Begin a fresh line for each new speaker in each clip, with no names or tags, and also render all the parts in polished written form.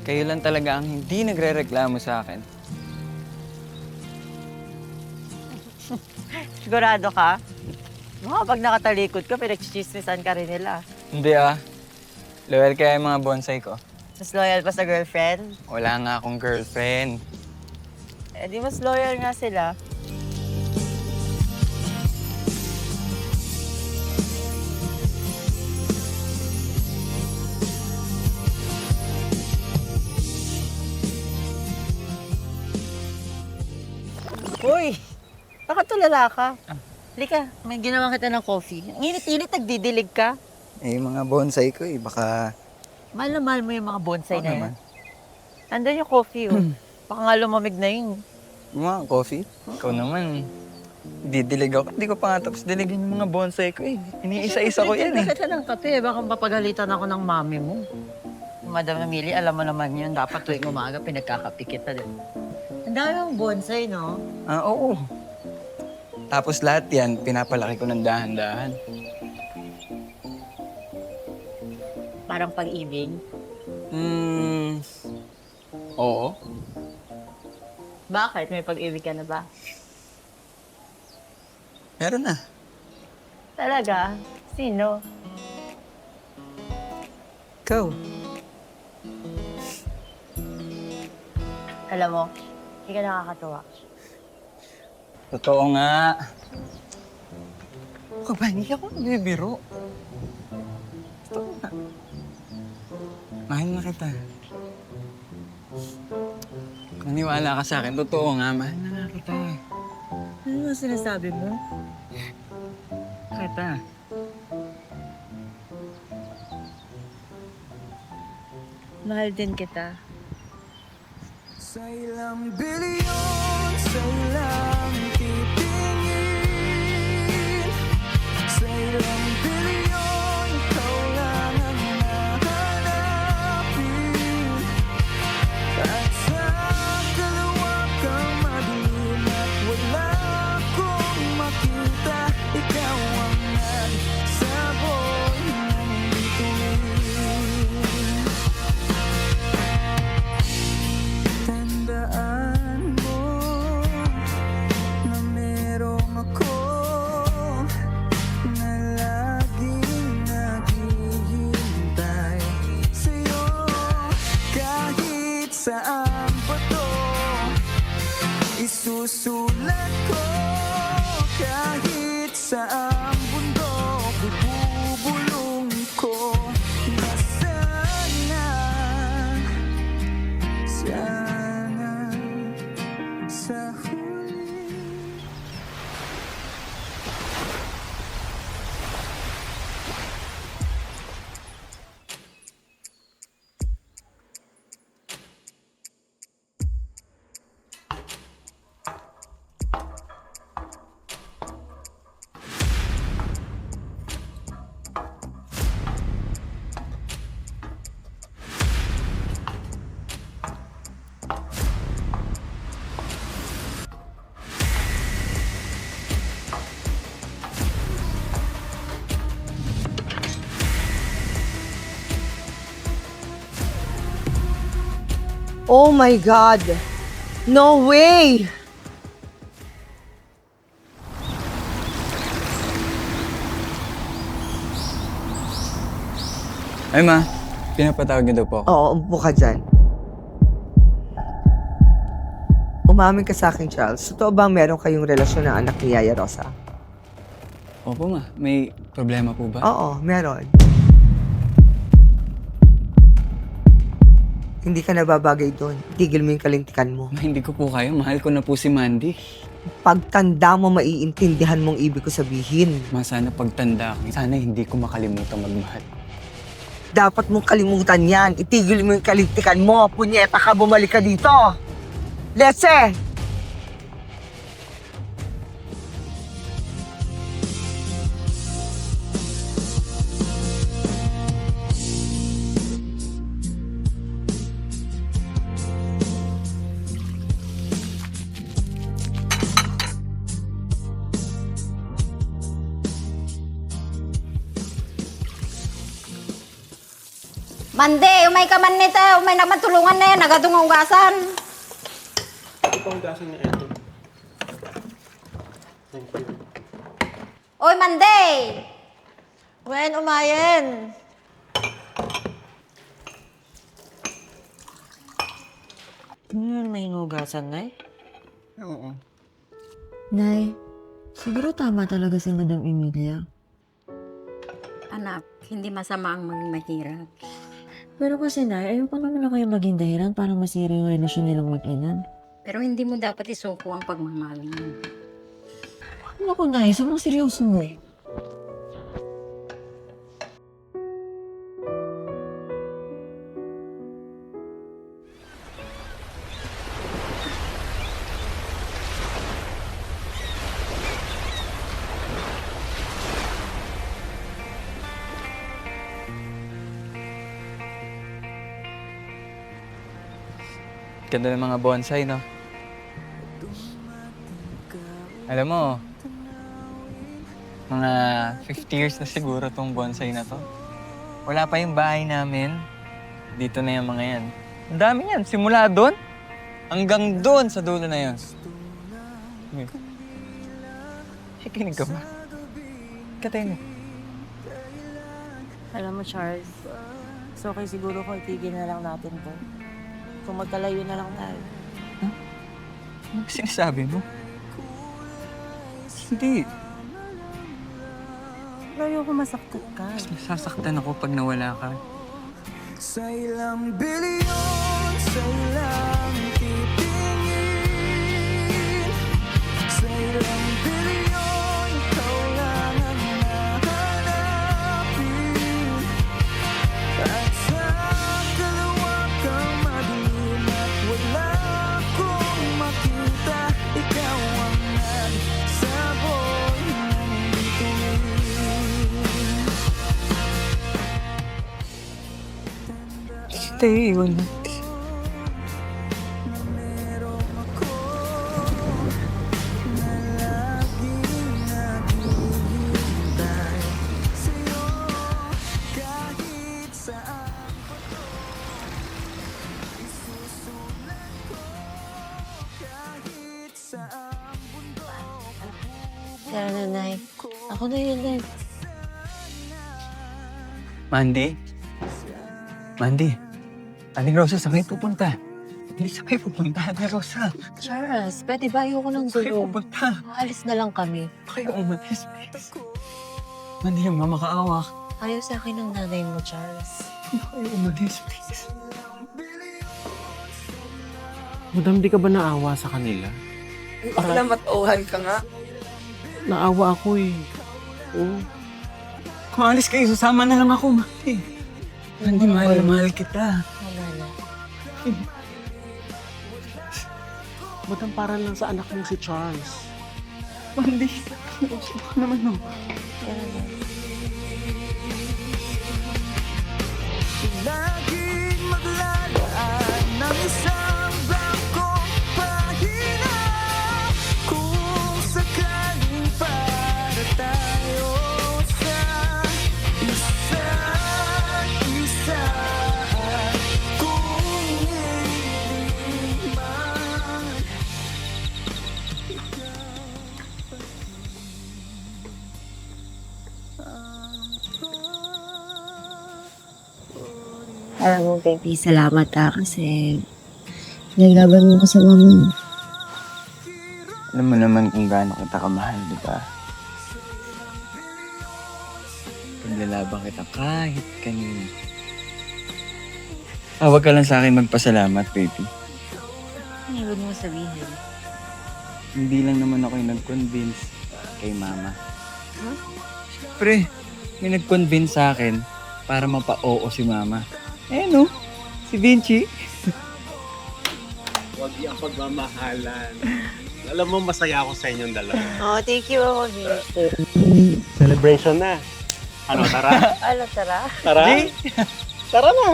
Kayo lang talaga ang hindi nagre-reklamo sa akin.
Sigurado ka? Mga pag nakatalikod ka, pinagchichismisan ka rin nila.
Hindi ah. Loyal kaya yung mga bonsai ko.
Mas loyal pa sa girlfriend?
Wala nga akong girlfriend.
Eh di mas loyal nga sila. Uy! Nakatulala ka. Halika, may ginawa kita ng coffee. Ang init-init, nagdidilig ka.
Eh, yung mga bonsai ko eh, baka...
Mahal na mahal mo yung mga bonsai
Oo
na
naman.
yan. Nandun yung coffee, oh. Baka nga lumamig na yun.
Yung mga coffee? Ikaw naman. Didilig ako. Hindi ko pa nga tapos diligin yung mga bonsai ko eh. Iniisa-isa ko yan eh.
Bakit ng kape? Baka mapagalitan ako ng mami mo. Madam Emily, alam mo naman yun. Dapat tuwing umaga pinagkakape kita din. Ang dami mong bonsai, no?
Ah, oo. Tapos lahat yan, pinapalaki ko ng dahan-dahan.
Parang pag-ibig.
Oo.
Bakit? May pag-ibig ka na ba?
Meron na.
Talaga? Sino?
Ikaw.
Alam mo, hindi ka nakakatuwa.
Totoo nga. Ako ba, hindi ako nagbibiro. Totoo nga. Mahal na kita. Naniwala ka sa akin, totoo nga, mahal na nga kita.
Ano nga sinasabi mo?
Kita.
Mahal din kita.
Sa ilang bilyon, sa ilang titingin. Sa ilang bilyon, ikaw lang ang nahanapin. At sa dalawa kang madilim at wala akong makita. Ikaw ang nagsaboy ng bituin. Tandaan mo na merong ako na laging naghihintay sa'yo. Kahit saan pa to isusulat ko, kahit saan bundok ibubulong ko. Na sana sa huli.
Oh my God! No way!
Ay ma, pinapatawag niyo daw po ako.
Oo, umupo ka dyan. Umamin ka sa akin, Charles. Totoo bang meron kayong relasyon ng anak ni Yaya Rosa?
Opo ma, may problema po ba?
Oo, meron. Hindi ka nababagay doon. Tigil mo yung kalintikan mo.
Ma, hindi ko po kaya. Mahal ko na po si Mandy.
Pagtanda mo, maiintindihan mong ibig ko sabihin.
Ma, sana pagtanda ko, sana hindi ko makalimutan magmahal.
Dapat mong kalimutan yan. Itigil mo yung kalintikan mo. Punyeta ka, bumalik ka dito. Lese!
Mande, umay ka man nito. Umay naman tulungan na yan. Nagadong ang ugasan.
Ito ang gasan niya ito. Thank you.
Oy, Mande!
Wen, umayen! May hinugasan, Nay?
Oo.
Nay, siguro tama talaga si Madam Emilia.
Anak, hindi masama ang maging mahirap.
Pero kasi Nay, ayun pa naman na kayo maging dahilan para masira yung relasyon nilang mag-inan.
Pero hindi mo dapat isuko ang pagmamahal mo.
Ano ko Nay, sobrang seryoso mo eh.
Ganda ng mga bonsai, no? Alam mo, mga 50 years na siguro tong bonsai na to. Wala pa yung bahay namin. Dito na yung mga yan. Ang dami yan. Simula doon hanggang doon sa dulo na yun. Kikinig ka ba? Katay mo.
Alam mo, Charles, so okay siguro kung itigil na lang natin to. Kung magkalayo na lang tayo.
Ano sinasabi mo? Hindi.
Pero ayoko masaktan ka.
Mas masasaktan ako pag nawala ka.
Sa ilang bilyon, sa ilang titingin, sa ilang bilyon, ikaw lang ang nahanapin. At sa kalawakang madilim at wala akong makita, ikaw ang nagsaboy ng bituin.
Stay, iwan mo.
Kaya Nanay, ako na yun Nay.
Mandy? Mandy? Aling Rosa, saan kayo pupunta? Hindi saan kayo pupunta, Aling Rosa.
Charles, pwede ba ayoko ng
Saan kayo
gulo?
pupunta?
Alis na lang kami.
Kayo umalis, please. Mandy, yung mama kaawa.
Ayaw sa akin ng nanay mo, Charles.
Kayo umalis, please.
Madam, di ka ba naawa sa kanila?
Salamat, ohan ka nga.
Naawa ako eh. Oo.
Kung alis kayo, sasama na lang ako, Mandy. Mandy, mahal na mahal kita.
Wala na.
Madam, para lang sa anak mong si Charles.
Mandy, gusto ko naman, no?
Pero na.
Laging maglalaan ng isang bangkong pahina, kung sakaling para tayo sa isa't isa, kung hindi man
Alam mo, baby, salamat kasi naglaban mo ko sa mama mo.
Alam mo naman kung gaano kita kamahal, di ba? Paglalaban kita kahit kanina. Huwag ka lang sa akin magpasalamat, baby.
Ano ibig mo sabihin?
Hindi lang naman ako yung nag-convince kay mama. Pre, may nag-convince sa akin para mapa-oo si mama. Eh no, si Vinci.
Huwag yung pagmamahalan. Alam mo, masaya ako sa inyong dalawa.
Oh, thank you ako, Vince.
Celebration na. Ano, tara?
Ano, tara?
Tara? Tara na.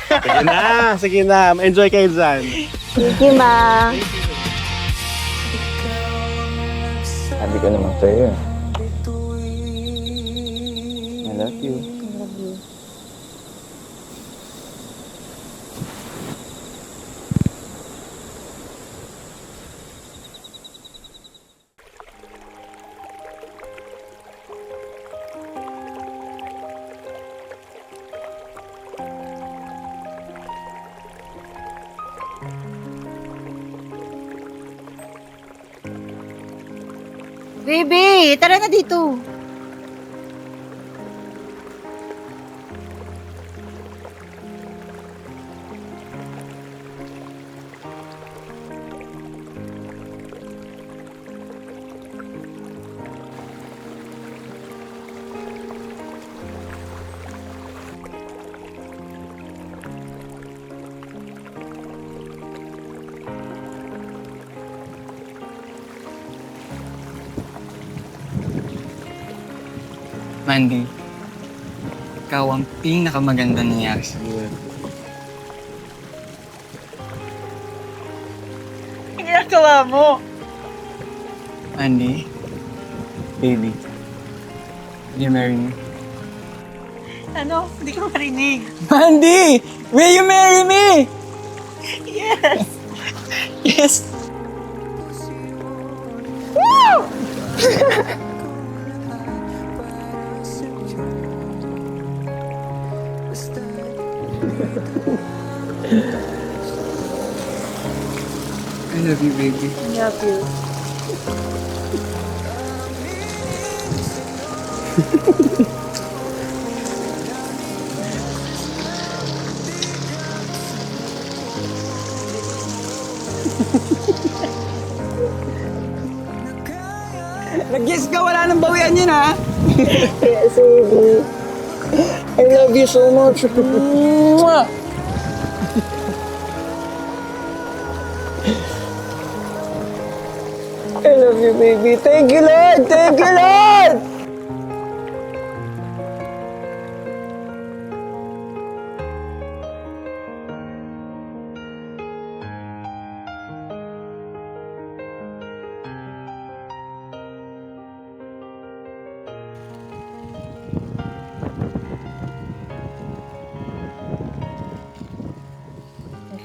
Sige na, sige na. Enjoy kayo dyan.
Thank you, Ma.
Sabi ko naman sa'yo. I love you.
Baby, tara na dito.
Mandy, ikaw ang pinakamaganda nangyari sa buhay.
Ang ginagawa mo.
Mandy, baby, will you marry me?
Ano? Hindi ko marinig.
Mandy, will you marry me?
Yes!
Yes! I love you, baby.
Love you.
Nag-yes ka, wala nang bawian yun, ha? Yes, baby. I love you so much. Mwah! I love you, baby. Thank you, Lord! Thank you, Lord!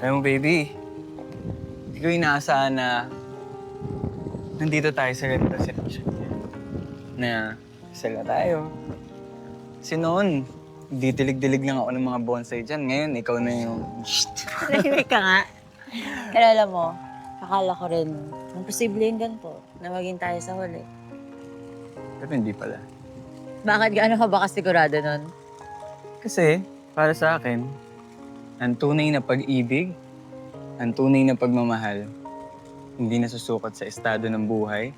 Alam mo, baby, hindi ko inaasahan na nandito tayo sa ganito sitwasyon na kasal na tayo. Kasi noon, ditilig-dilig lang ako ng mga bonsai dyan. Ngayon, ikaw na yung...
Tahimik ka nga. Pero alam mo, akala ko rin, ang posible yung ganito, na maging tayo sa huli.
Pero hindi pala.
Bakit gaano ka ba kasigurado nun?
Kasi, para sa akin, ang tunay na pag-ibig, ang tunay na pagmamahal, hindi nasusukat sa estado ng buhay,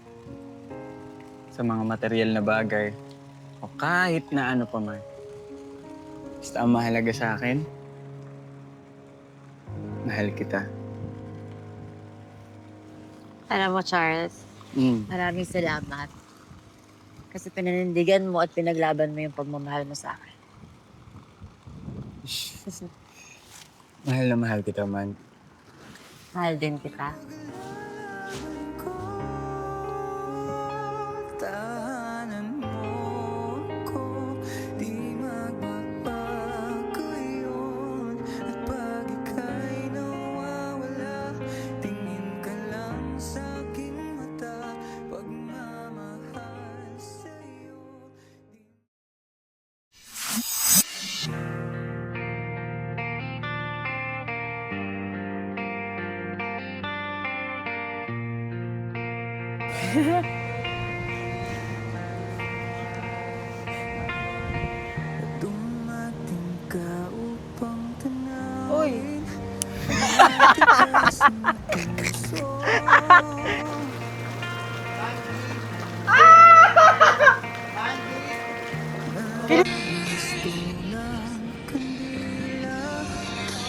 sa mga material na bagay, o kahit na ano pa man. Basta ang mahalaga sa akin, mahal kita.
Alam mo, Charles, maraming salamat. Kasi pinanindigan mo at pinaglaban mo yung pagmamahal mo sa akin.
Mahal na mahal kita, man.
Mahal din kita.
Tahanan mo ko, di magbabago yun. At pag ika'y nawawala, tingin ka lang sa aking mata. Pagmamahal sa'yo. Dumating ka upang tanawin.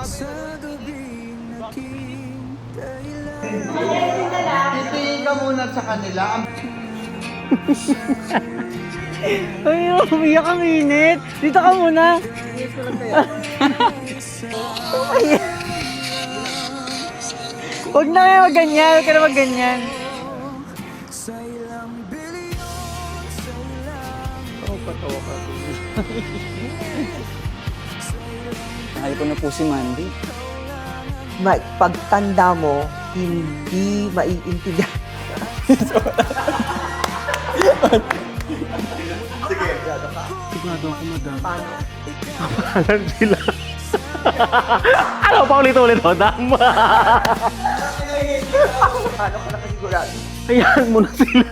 Sa gabing naging dahilan.
Ay, umiyak ang init. Dito ka muna. Huwag na nga ganyan. Huwag ka na ganyan.
Sa ilang bilyon, sa ilang
Mahal ko na po si Mandy.
Pagtanda mo, hindi maiintindihan.
Ano pa ulit-ulit, Hodam?
Paano ka nakasigurado?
Hayaan mo na sila.